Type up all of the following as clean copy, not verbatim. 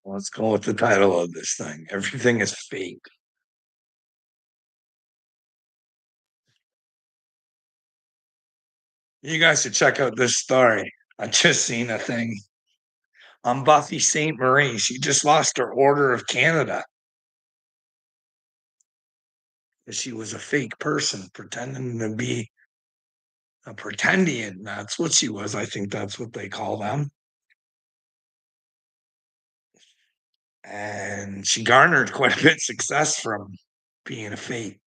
Let's go with the title of this thing. Everything is fake. You guys should check out this story. I just seen a thing on Buffy St. Marie. She just lost her Order of Canada. She was a fake person pretending to be a pretendian. That's what she was. I think that's what they call them. And she garnered quite a bit of success from being a fake.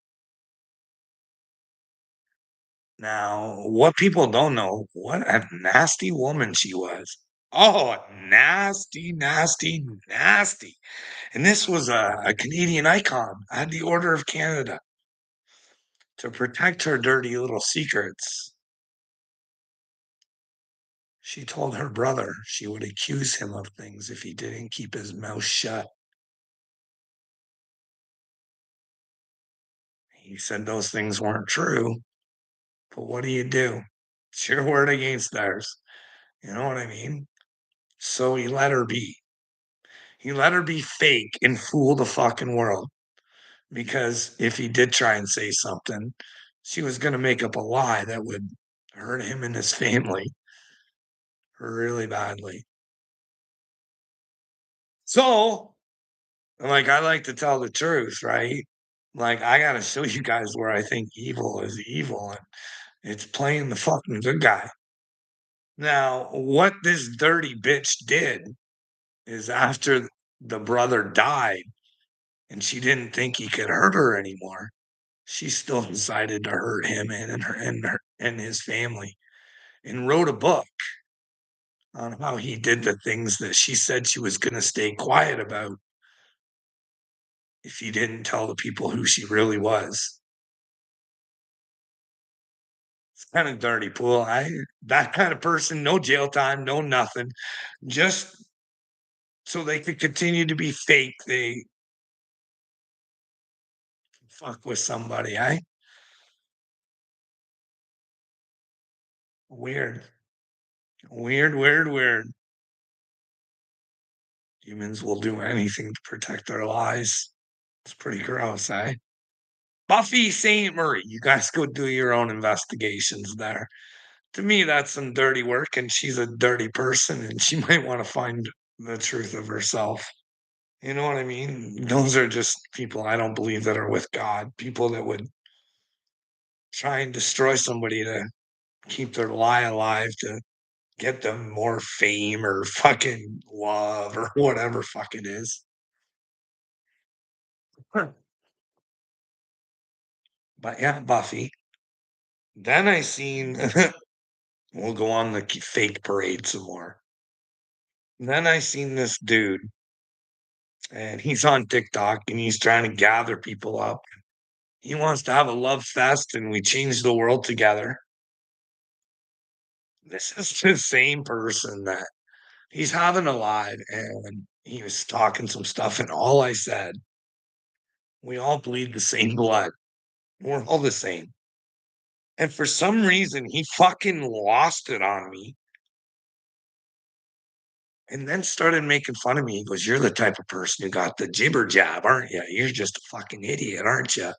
Now, what people don't know, what a nasty woman she was. Oh, nasty, nasty, nasty. And this was a Canadian icon. I had the Order of Canada to protect her dirty little secrets. She told her brother she would accuse him of things if he didn't keep his mouth shut. He said those things weren't true, but what do you do? It's your word against theirs. You know what I mean? So he let her be. He let her be fake and fool the fucking world. Because if he did try and say something, she was going to make up a lie that would hurt him and his family really badly. So, like, I like to tell the truth, right? Like, I got to show you guys where I think evil is evil, and it's playing the fucking good guy. Now, what this dirty bitch did is after the brother died and she didn't think he could hurt her anymore, she still decided to hurt him and his family, and wrote a book on how he did the things that she said she was going to stay quiet about if he didn't tell the people who she really was. It's kind of dirty pool. I That kind of person, no jail time, no nothing, just so they could continue to be fake. They fuck with somebody. Weird, weird, weird, weird. Humans will do anything to protect their lives. It's pretty gross, eh? Buffy St. Murray, you guys go do your own investigations there. To me, that's some dirty work, and she's a dirty person, and she might want to find the truth of herself. You know what I mean? Those are just people I don't believe that are with God, people that would try and destroy somebody to keep their lie alive, to get them more fame or fucking love or whatever fuck it is. Huh. But yeah, Buffy. Then I seen we'll go on the fake parade some more. Then I seen this dude, and he's on TikTok, and he's trying to gather people up. He wants to have a love fest, and we change the world together. This is the same person that he's having a live, and he was talking some stuff, and all I said, we all bleed the same blood. We're all the same. And for some reason, he fucking lost it on me and then started making fun of me. He goes, "You're the type of person who got the jibber jab, aren't you? You're just a fucking idiot, aren't you?"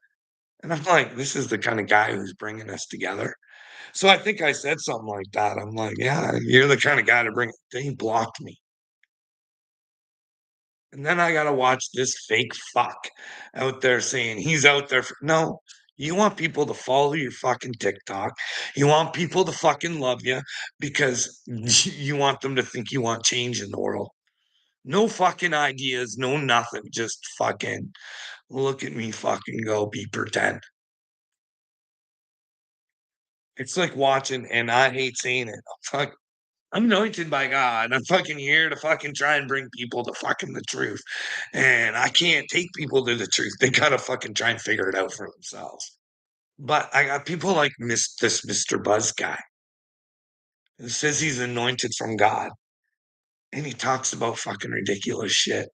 And I'm like, "This is the kind of guy who's bringing us together." So I think I said something like that. I'm like, "Yeah, you're the kind of guy to bring." Then he blocked me. And then I gotta watch this fake fuck out there saying he's out there for no. You want people to follow your fucking TikTok. You want people to fucking love you because you want them to think you want change in the world. No fucking ideas, no nothing. Just fucking look at me fucking go be pretend. It's like watching, and I hate saying it. I'm anointed by God. I'm fucking here to fucking try and bring people to fucking the truth. And I can't take people to the truth. They gotta fucking try and figure it out for themselves. But I got people like this Mr. Buzz guy who says he's anointed from God. And he talks about fucking ridiculous shit.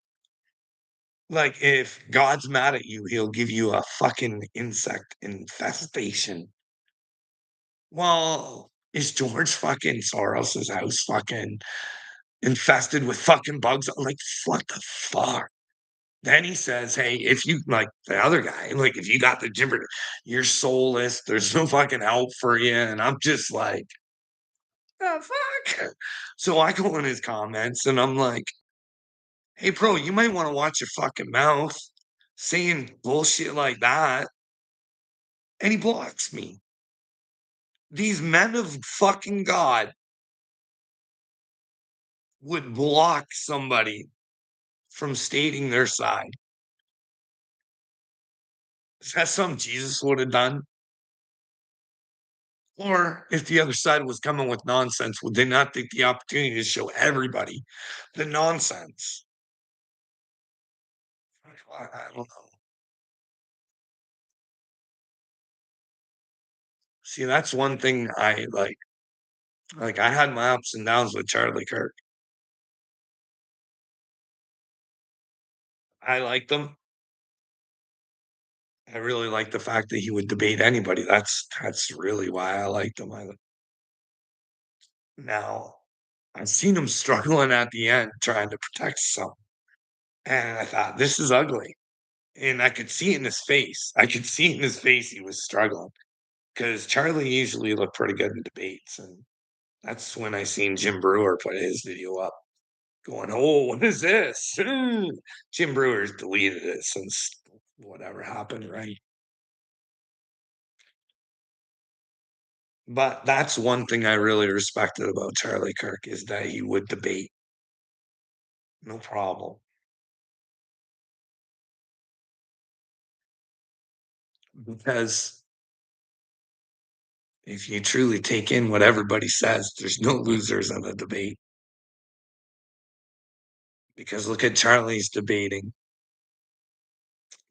Like if God's mad at you, he'll give you a fucking insect infestation. Well, is George fucking Soros's house fucking infested with fucking bugs. I'm like, what the fuck? Then he says, "Hey, if you like the other guy, like if you got the gibber, you're soulless. There's no fucking help for you." And I'm just like, the fuck? So I go in his comments and I'm like, "Hey, bro, you might want to watch your fucking mouth saying bullshit like that." And he blocks me. These men of fucking God would block somebody from stating their side. Is that something Jesus would have done? Or if the other side was coming with nonsense, would they not take the opportunity to show everybody the nonsense? I don't know. See, that's one thing I like. Like I had my ups and downs with Charlie Kirk. I liked him. I really liked the fact that he would debate anybody. That's really why I liked him. Now I've seen him struggling at the end trying to protect some, and I thought this is ugly. And I could see it in his face. I could see in his face he was struggling. 'Cause Charlie usually looked pretty good in debates, and that's when I seen Jim Brewer put his video up going, "Oh, what is this?" Jim Brewer's deleted it since whatever happened, right? But that's one thing I really respected about Charlie Kirk is that he would debate, no problem, because if you truly take in what everybody says, there's no losers in a debate, because look at Charlie's debating.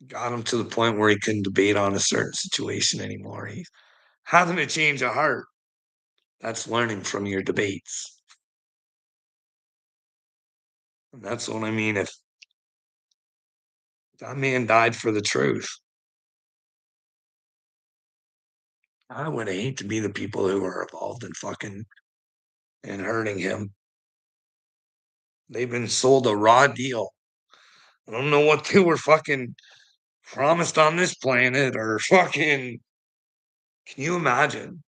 Got him to the point where he couldn't debate on a certain situation anymore. He's having a change of heart. That's learning from your debates. And that's what I mean. If that man died for the truth, I would hate to be the people who are involved in fucking and hurting him. They've been sold a raw deal. I don't know what they were fucking promised on this planet or fucking. Can you imagine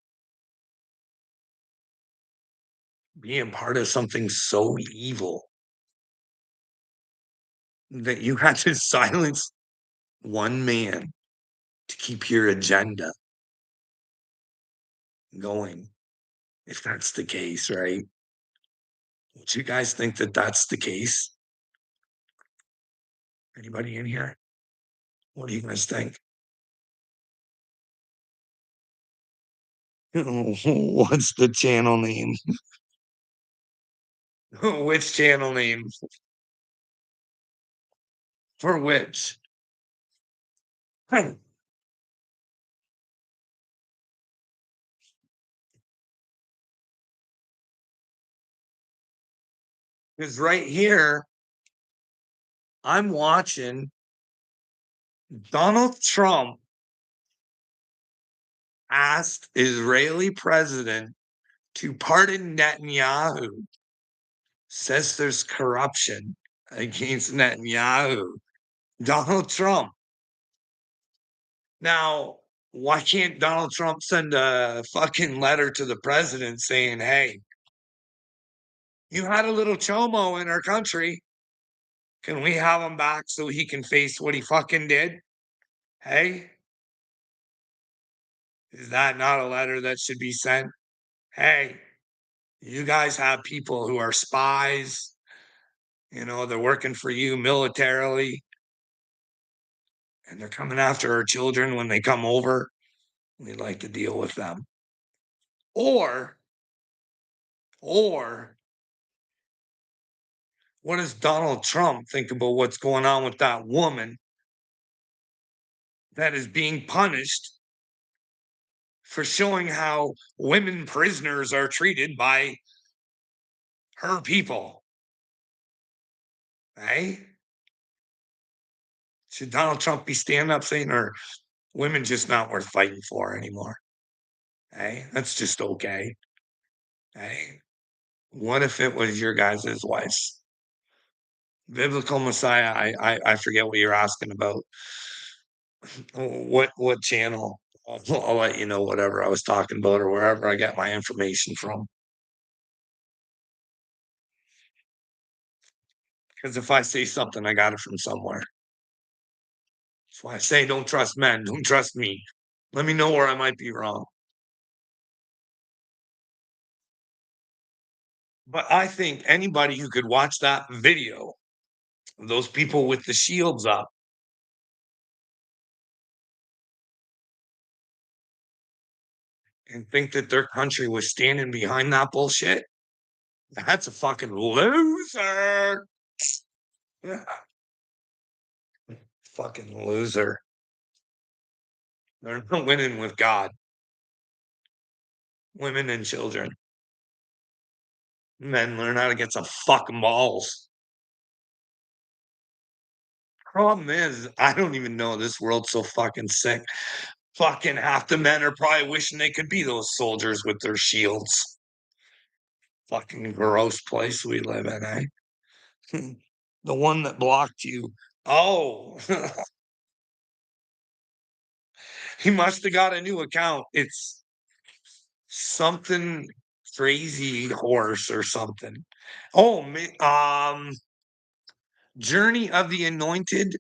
being part of something so evil that you had to silence one man to keep your agenda going? If that's the case, right? Do you guys think that that's the case? Anybody in here? What do you guys think? What's the channel name? Which channel name? For which? Because right here, I'm watching Donald Trump asked Israeli president to pardon Netanyahu, says there's corruption against Netanyahu. Donald Trump. Now, why can't Donald Trump send a fucking letter to the president saying, "Hey, you had a little chomo in our country. Can we have him back so he can face what he fucking did?" Hey, is that not a letter that should be sent? Hey, you guys have people who are spies, they're working for you militarily, and they're coming after our children when they come over. We'd like to deal with them. Or, or what does Donald Trump think about what's going on with that woman that is being punished for showing how women prisoners are treated by her people? Hey, should Donald Trump be standing up saying, "Are women just not worth fighting for anymore"? Hey, that's just okay. Hey, What if it was your guys' wives? Biblical Messiah, I forget what you're asking about. What channel? I'll let you know whatever I was talking about or wherever I get my information from. Because if I say something, I got it from somewhere. That's why I say don't trust men, don't trust me. Let me know where I might be wrong. But I think anybody who could watch that video, those people with the shields up, and think that their country was standing behind that bullshit, that's a fucking loser. Yeah, fucking loser. They're not winning with God, women and children. Men learn how to get some fucking balls. Problem is, I don't even know this world's so fucking sick. Fucking half the men are probably wishing they could be those soldiers with their shields. Fucking gross place we live in, eh? The one that blocked you. Oh, he must have got a new account. It's something crazy horse or something. Oh, Journey of the Anointed.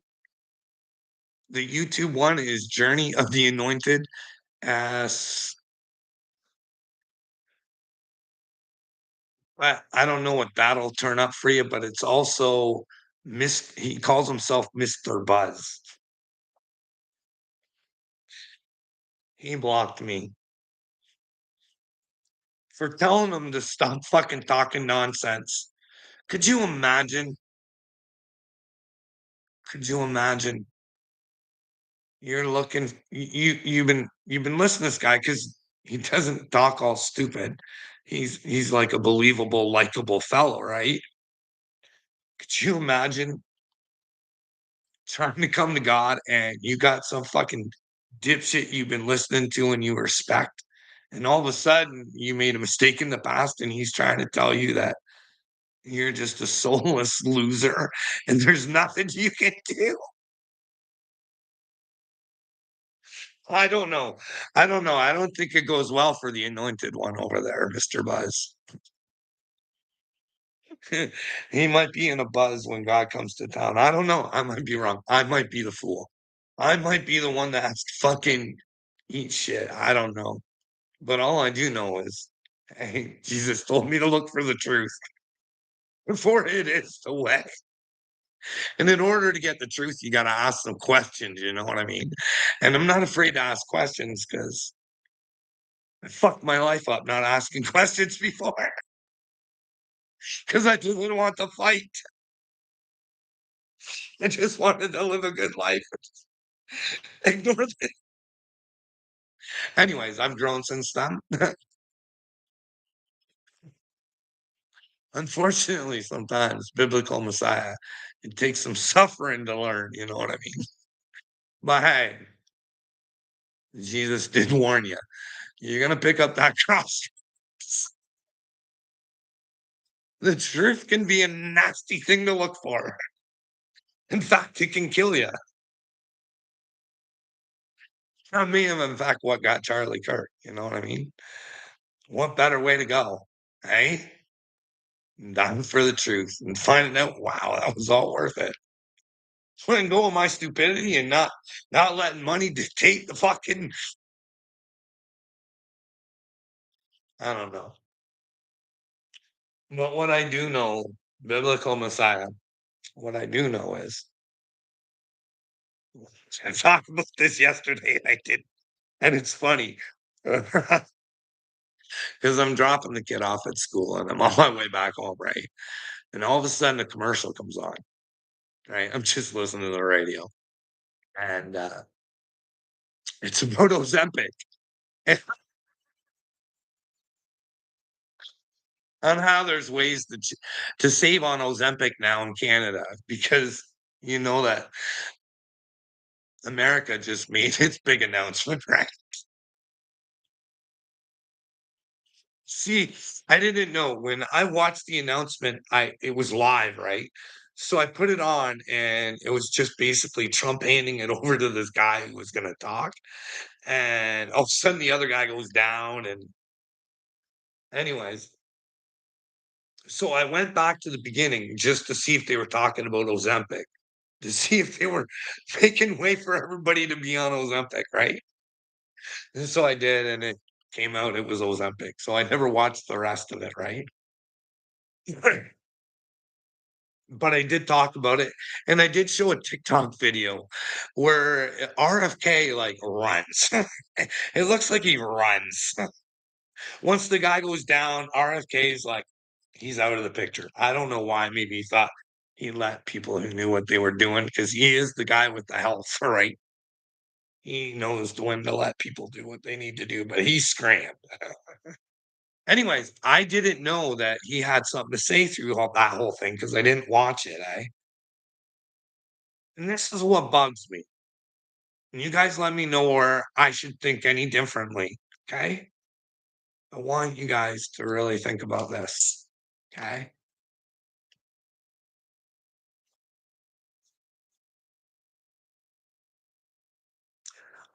The YouTube one is Journey of the Anointed. As I don't know what that'll turn up for you, but it's also he calls himself Mr. Buzz. He blocked me for telling him to stop fucking talking nonsense. Could you imagine? Could you imagine? You're looking you've been listening to this guy because he doesn't talk all stupid. He's like a believable, likable fellow, right? Could you imagine trying to come to God and you got some fucking dipshit you've been listening to and you respect, and all of a sudden you made a mistake in the past and he's trying to tell you that you're just a soulless loser and there's nothing you can do. I don't know. I don't know. I don't think it goes well for the anointed one over there, Mr. Buzz. He might be in a buzz when God comes to town. I don't know. I might be wrong. I might be the fool. I might be the one that has to fucking eat shit. I don't know. But all I do know is, hey, Jesus told me to look for the truth before it is the way. And in order to get the truth, you got to ask some questions. You know what I mean? And I'm not afraid to ask questions because I fucked my life up not asking questions before because I didn't want to fight. I just wanted to live a good life. Ignore it. Anyways, I've grown since then. Unfortunately, sometimes biblical Messiah, it takes some suffering to learn. You know what I mean? But hey, Jesus did warn you. You're gonna pick up that cross. The truth can be a nasty thing to look for. In fact, it can kill you. I mean, in fact, what got Charlie Kirk? You know what I mean? What better way to go? Hey, dying for the truth and finding out, wow, that was all worth it. Letting go of my stupidity and not letting money dictate the fucking. I don't know. But what I do know, biblical Messiah, what I do know is I talked about this yesterday and I did. And it's funny because I'm dropping the kid off at school and I'm on my way back home, right? And all of a sudden a commercial comes on, right? I'm just listening to the radio and it's about Ozempic and on how there's ways to save on Ozempic now in Canada because you know that America just made its big announcement, right? See, I didn't know. When I watched the announcement, I it was live, right? So I put it on and it was just basically Trump handing it over to this guy who was gonna talk. And all of a sudden the other guy goes down and anyways, so I went back to the beginning just to see if they were talking about Ozempic, to see if they were making way for everybody to be on Ozempic, right? And so I did, and it came out it was Ozempic. So I never watched the rest of it, right? But I did talk about it, and I did show a TikTok video where RFK, like, runs. It looks like he runs. Once the guy goes down, RFK is like, he's out of the picture. I don't know why, maybe he thought he let people who knew what they were doing because he is the guy with the health, right? He knows when to let people do what they need to do, but he's scrammed. Anyways, I didn't know that he had something to say through that whole thing because I didn't watch it, eh? And this is what bugs me. And you guys let me know where I should think any differently, okay? I want you guys to really think about this, okay?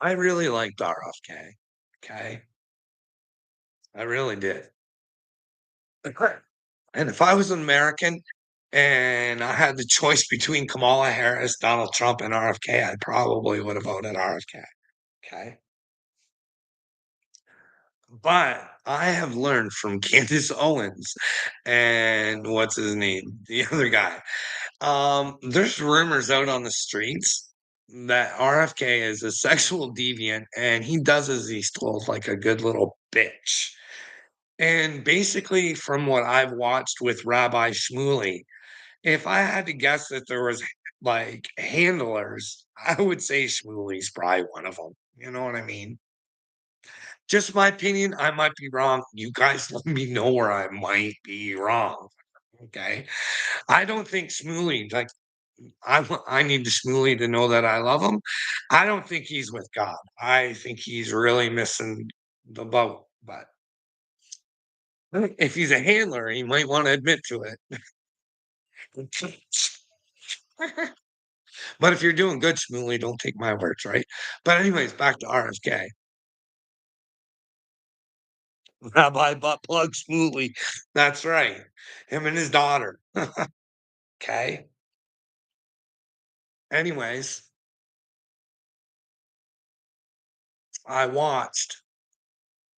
I really liked RFK, okay? I really did. And if I was an American and I had the choice between Kamala Harris, Donald Trump, and RFK, I probably would have voted RFK, okay? But I have learned from Candace Owens and what's his name? The other guy. There's rumors out on the streets that RFK is a sexual deviant and he does as he's told like a good little bitch. And basically, from what I've watched with Rabbi Shmuley, if I had to guess that there was like handlers, I would say Shmuley's probably one of them. You know what I mean? Just my opinion, I might be wrong. You guys let me know where I might be wrong. Okay. I don't think Shmuley, like, I need the Shmuley to know that I love him. I don't think he's with God. I think he's really missing the boat. But if he's a handler, he might want to admit to it. But if you're doing good, Shmuley, don't take my words, right? But anyways, back to RFK. Rabbi Butt Plug Shmuley. That's right. Him and his daughter. Okay. Anyways, I watched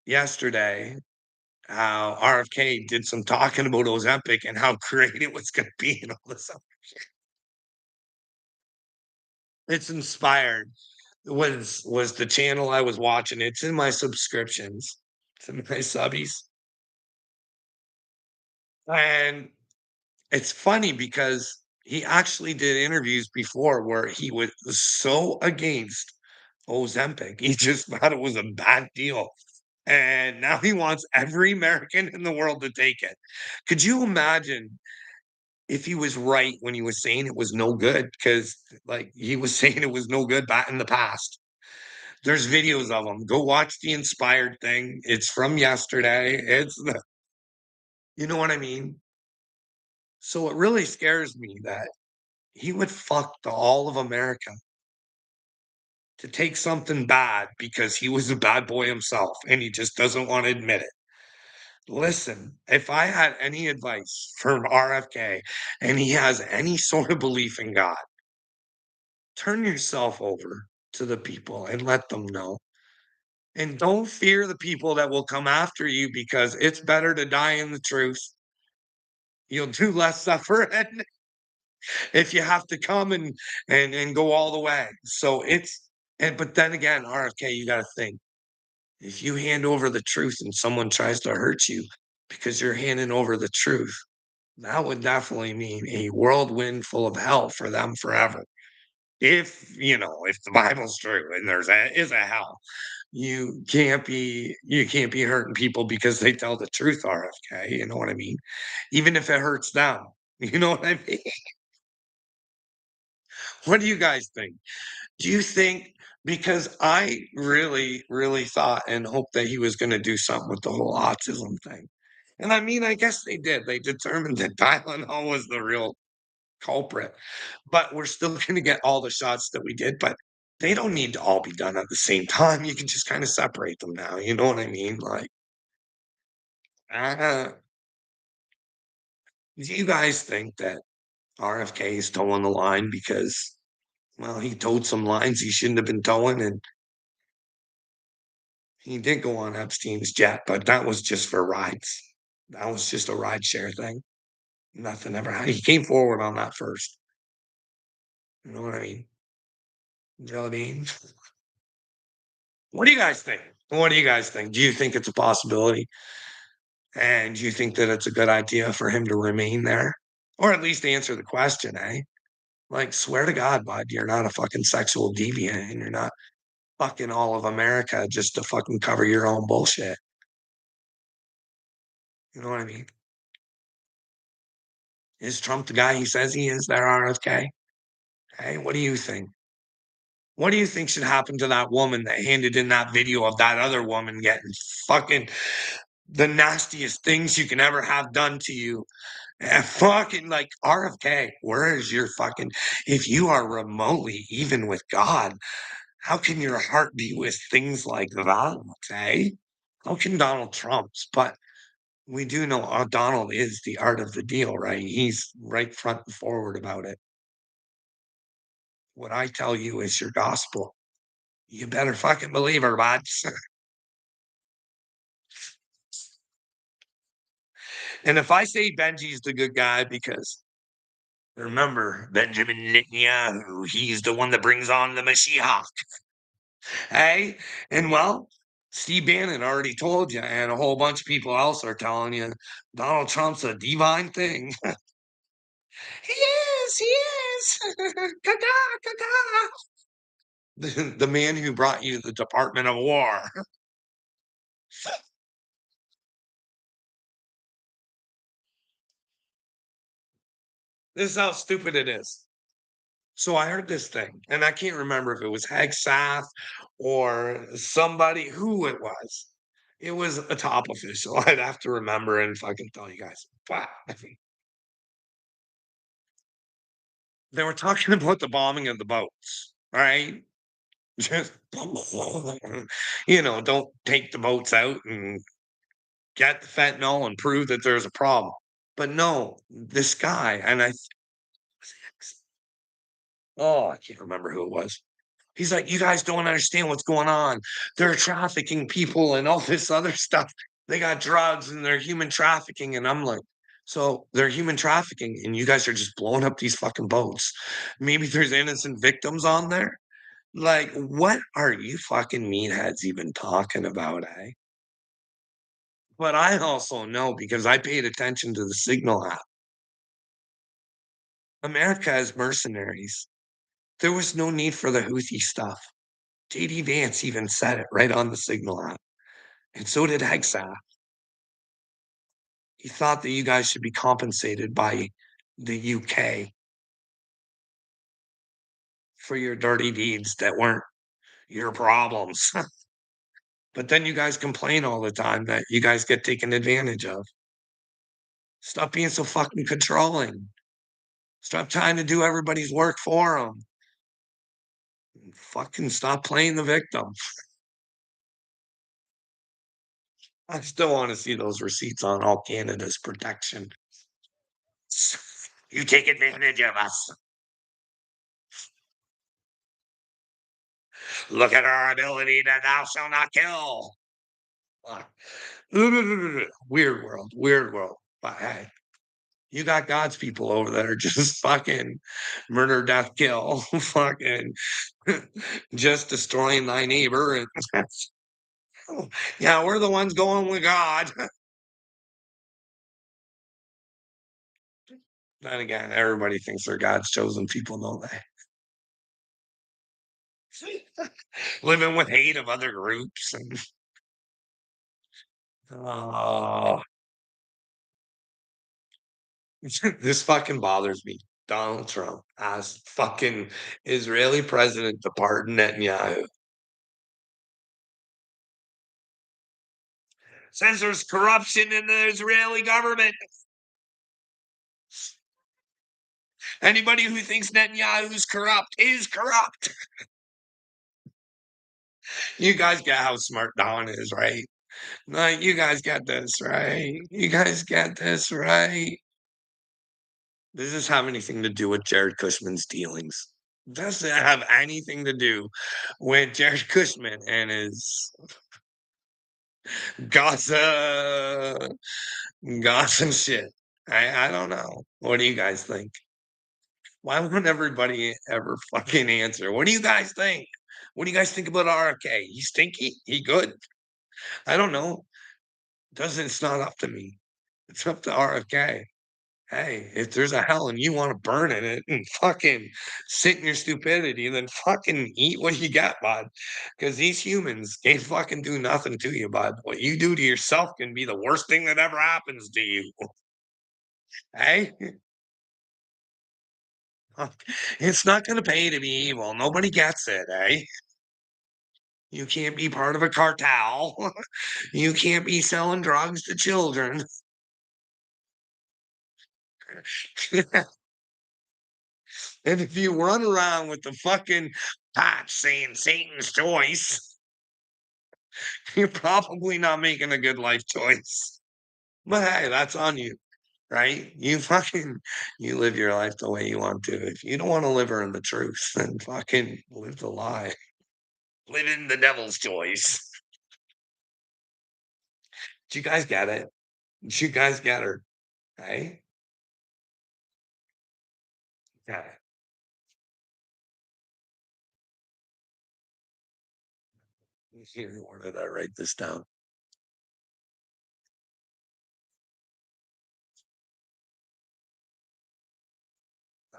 yesterday how RFK did some talking about Ozempic and how great it was gonna be and all this stuff. It's inspired. Was the channel I was watching. It's in my subscriptions. It's in my subbies. And it's funny because he actually did interviews before where he was so against Ozempic. He just thought it was a bad deal. And now he wants every American in the world to take it. Could you imagine if he was right when he was saying it was no good? Because like he was saying it was no good back in the past. There's videos of him. Go watch the inspired thing. It's from yesterday. It's the, you know what I mean? So it really scares me that he would fuck the all of America to take something bad because he was a bad boy himself and he just doesn't want to admit it. Listen, if I had any advice from RFK and he has any sort of belief in God, turn yourself over to the people and let them know. And don't fear the people that will come after you because it's better to die in the truth. You'll do less suffering if you have to come and go all the way. So it's and but then again, RFK, you gotta think. If you hand over the truth and someone tries to hurt you because you're handing over the truth, that would definitely mean a whirlwind full of hell for them forever. If the Bible's true and is a hell, you can't be hurting people because they tell the truth, RFK. You know what I mean? Even if it hurts them. You know what I mean? What do you guys think? Do you think because I really, really thought and hoped that he was gonna do something with the whole autism thing. And I mean, I guess they did. They determined that Tylenol was the real culprit, but we're still gonna get all the shots that we did, but they don't need to all be done at the same time. You can just kinda separate them now, you know what I mean? Like, uh, do you guys think that RFK is towing the line because, well, he towed some lines he shouldn't have been towing, and he did go on Epstein's jet, but that was just for rides. That was just a rideshare thing. Nothing ever he came forward on that first. You know what I mean? You know what I mean? What do you guys think? What do you guys think? Do you think it's a possibility? And do you think that it's a good idea for him to remain there? Or at least answer the question, eh? Like, swear to God, bud, you're not a fucking sexual deviant and you're not fucking all of America just to fucking cover your own bullshit. You know what I mean? Is Trump the guy he says he is, there, RFK? Hey, what do you think? What do you think should happen to that woman that handed in that video of that other woman getting fucking the nastiest things you can ever have done to you? And fucking like RFK, where is your fucking if you are remotely even with God, how can your heart be with things like that? Eh? How can Donald Trump's? But we do know Donald is the art of the deal, right? He's right front and forward about it. What I tell you is your gospel. You better fucking believe her, bud. And if I say Benji's the good guy because remember Benjamin Netanyahu, he's the one that brings on the Mashiach. Hey, and well, Steve Bannon already told you, and a whole bunch of people else are telling you Donald Trump's a divine thing. He is. Caca, caca. The man who brought you the Department of War. This is how stupid it is. So I heard this thing, and I can't remember if it was Hegseth or somebody who it was. It was a top official. I'd have to remember and fucking tell you guys. But they were talking about the bombing of the boats, right? Just don't take the boats out and get the fentanyl and prove that there's a problem. But no, this guy, and I can't remember who it was. He's like, "You guys don't understand what's going on. They're trafficking people and all this other stuff. They got drugs and they're human trafficking." And I'm like, "So they're human trafficking and you guys are just blowing up these fucking boats. Maybe there's innocent victims on there? Like, what are you fucking meatheads even talking about, eh?" But I also know because I paid attention to the Signal app. America has mercenaries. There was no need for the Houthi stuff. JD Vance even said it right on the Signal app, and so did Hegseth. He thought that you guys should be compensated by the UK for your dirty deeds that weren't your problems. But then you guys complain all the time that you guys get taken advantage of. Stop being so fucking controlling. Stop trying to do everybody's work for them. Fucking stop playing the victim. I still want to see those receipts on all Canada's protection. You take advantage of us. Look at our ability to thou shall not kill. Uh, Weird world, weird world. But hey, you got God's people over there just fucking murder, death, kill, fucking just destroying thy neighbor. And yeah, we're the ones going with God. Then again, everybody thinks they're God's chosen people, don't they? Living with hate of other groups. And, oh, this fucking bothers me. Donald Trump asked fucking Israeli president to pardon Netanyahu. Says there's corruption in the Israeli government. Anybody who thinks Netanyahu's corrupt is corrupt. You guys get how smart Don is, right? Like, you guys get this, right? You guys get this, right? Does this have anything to do with Jared Kushman's dealings? Does it have anything to do with Jared Kushman and his Gaza, Gaza shit? I don't know. What do you guys think? Why won't everybody ever fucking answer? What do you guys think? What do you guys think about RFK? He stinky? He good? I don't know. Doesn't It's not up to me. It's up to RFK. Hey, if there's a hell and you want to burn in it and fucking sit in your stupidity, then fucking eat what you got, bud. Because these humans can't fucking do nothing to you, bud. What you do to yourself can be the worst thing that ever happens to you. Hey, it's not going to pay to be evil. Nobody gets it, eh? You can't be part of a cartel. You can't be selling drugs to children. And if you run around with the fucking patch saying Satan's choice, you're probably not making a good life choice. But hey, that's on you, right? You live your life the way you want to. If you don't want to live her in the truth, then fucking live the lie. Live in the devil's choice. Do you guys get it? Do you guys get her? Hey? Got it. Here, where did I write this down?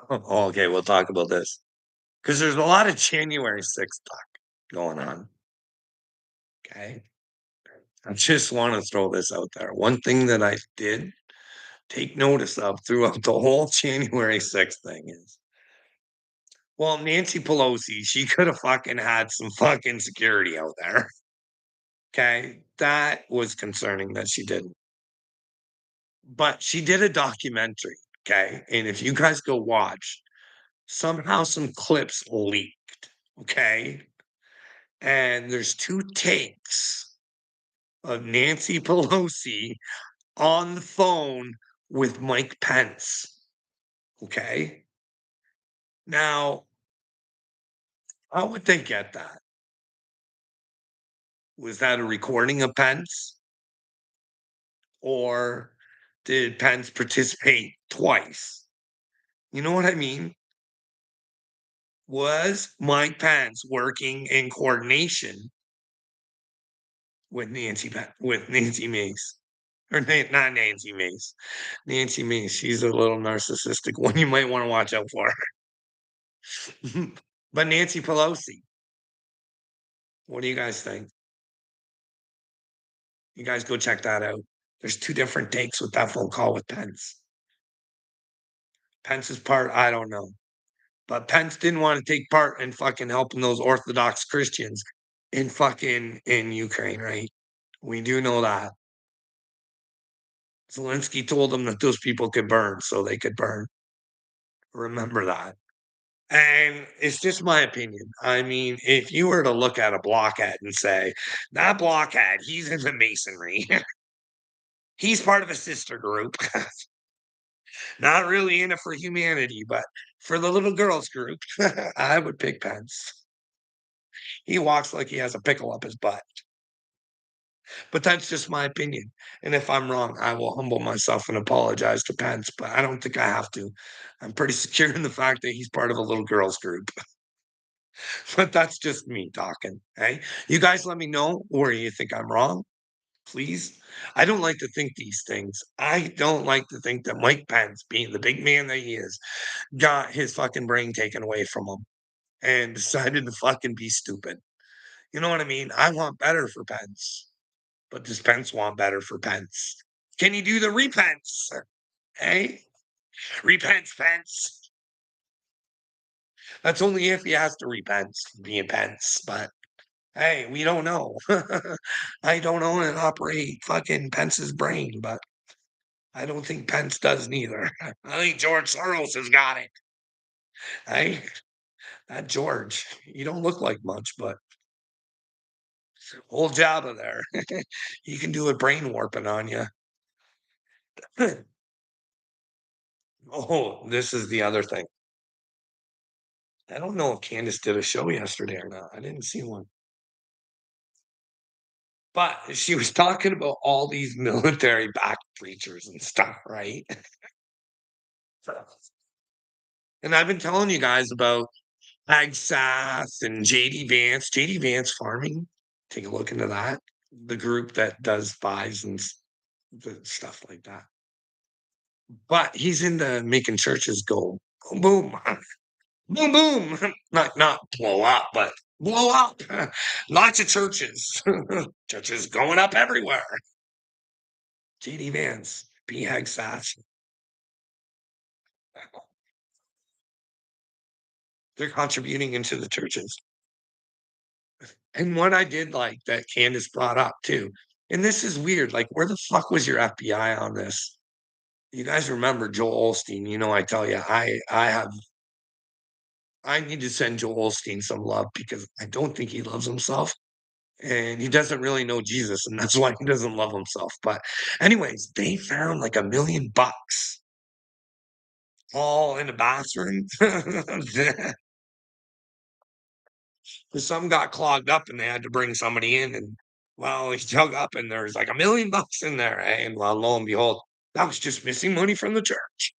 Oh, okay, we'll talk about this. Because there's a lot of January 6th talk going on. Okay. I just want to throw this out there. One thing that I did take notice of throughout the whole January 6th thing is, well, Nancy Pelosi, she could have fucking had some fucking security out there. Okay. That was concerning that she didn't. But she did a documentary. Okay. And if you guys go watch, somehow some clips leaked. Okay. And there's two takes of Nancy Pelosi on the phone with Mike Pence. Okay. Now, how would they get that? Was that a recording of Pence? Or did Pence participate twice? You know what I mean? Was Mike Pence working in coordination with with Nancy Mace? Or not Nancy Mace. Nancy Mace, she's a little narcissistic one you might want to watch out for. But Nancy Pelosi, what do you guys think? You guys go check that out. There's two different takes with that phone call with Pence. Pence's part, I don't know. But Pence didn't want to take part in fucking helping those Orthodox Christians in Ukraine, right? We do know that. Zelensky told them that those people could burn, so they could burn. Remember that. And it's just my opinion. I mean, if you were to look at a blockhead and say, that blockhead, he's in the masonry. He's part of a sister group. Not really in it for humanity, but for the little girls group, I would pick Pence. He walks like he has a pickle up his butt. But that's just my opinion. And if I'm wrong, I will humble myself and apologize to Pence, but I don't think I have to. I'm pretty secure in the fact that he's part of a little girls group. But that's just me talking. Hey, you guys let me know where you think I'm wrong, please. I don't like to think these things. I don't like to think that Mike Pence, being the big man that he is, got his fucking brain taken away from him and decided to fucking be stupid. You know what I mean? I want better for Pence, but does Pence want better for Pence? Can you do the repents? Hey, repents, Pence. That's only if he has to repents, but hey, we don't know. I don't own and operate fucking Pence's brain, but I don't think Pence does neither. I think George Soros has got it. Hey, that George, you don't look like much, but old Jabba there. He can do a brain warping on you. Oh, this is the other thing. I don't know if Candace did a show yesterday or not. I didn't see one. But she was talking about all these military back preachers and stuff, right? And I've been telling you guys about Ag Sass and JD Vance, JD Vance Farming. Take a look into that. The group that does buys and stuff like that. But he's into making churches go boom, boom, boom, boom. Not blow up, but blow up. Lots of churches. Churches going up everywhere. JD Vance, B Ag Sass. They're contributing into the churches. And what I did like that Candace brought up too, and this is weird, like, where the fuck was your FBI on this? You guys remember Joel Osteen, I tell you, I need to send Joel Osteen some love because I don't think he loves himself, and he doesn't really know Jesus, and that's why he doesn't love himself, but anyways, they found, like, $1,000,000 all in the bathroom. Some got clogged up and they had to bring somebody in and well, he dug up and there's like $1,000,000 in there. And well, lo and behold, that was just missing money from the church.